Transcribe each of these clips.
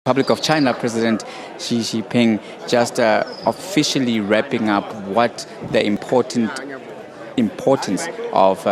Republic of China, President Xi Jinping just officially wrapping up what the importance of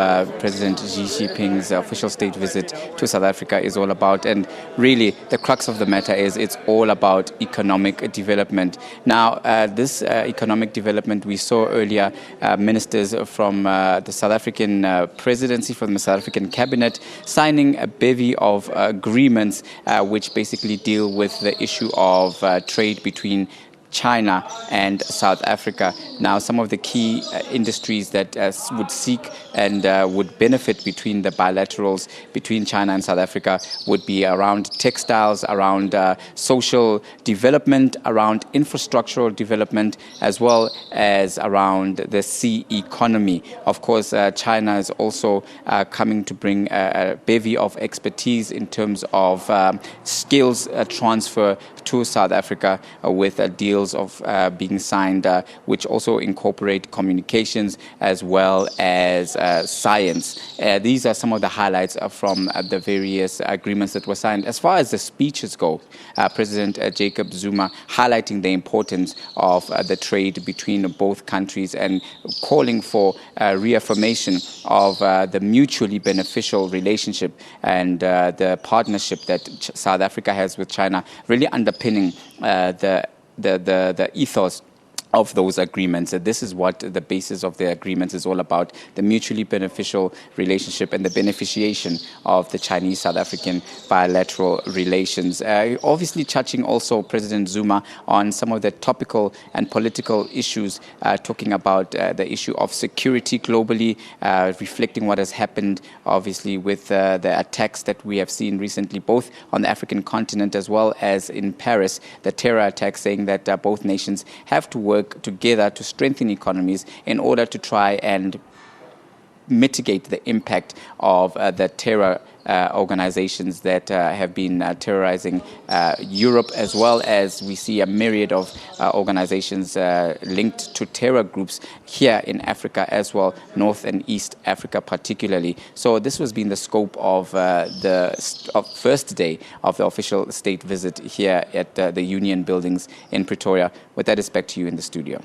President Xi Jinping's official state visit to South Africa is all about. And really, the crux of the matter is it's all about economic development. Now, this economic development, we saw earlier ministers from the South African presidency, from the South African cabinet, signing a bevy of agreements which basically deal with the issue of trade between China and South Africa. Now, some of the key industries that would seek and would benefit between the bilaterals between China and South Africa would be around textiles, around social development, around infrastructural development, as well as around the sea economy. Of course, China is also coming to bring a bevy of expertise in terms of skills transfer to South Africa with deals of being signed, which also incorporate communications as well as science. These are some of the highlights from the various agreements that were signed. As far as the speeches go, President Jacob Zuma highlighting the importance of the trade between both countries and calling for reaffirmation of the mutually beneficial relationship and the partnership that South Africa has with China, really underpinning the ethos of those agreements. This is what the basis of the agreements is all about, the mutually beneficial relationship and the beneficiation of the Chinese-South African bilateral relations. Obviously touching also President Zuma on some of the topical and political issues, talking about the issue of security globally, reflecting what has happened obviously with the attacks that we have seen recently, both on the African continent as well as in Paris, the terror attacks, saying that both nations have to work together to strengthen economies in order to try and mitigate the impact of the terror organizations that have been terrorizing Europe, as well as we see a myriad of organizations linked to terror groups here in Africa as well, North and East Africa particularly. So this has been the scope of the first day of the official state visit here at the Union Buildings in Pretoria. With that, it's back to you in the studio.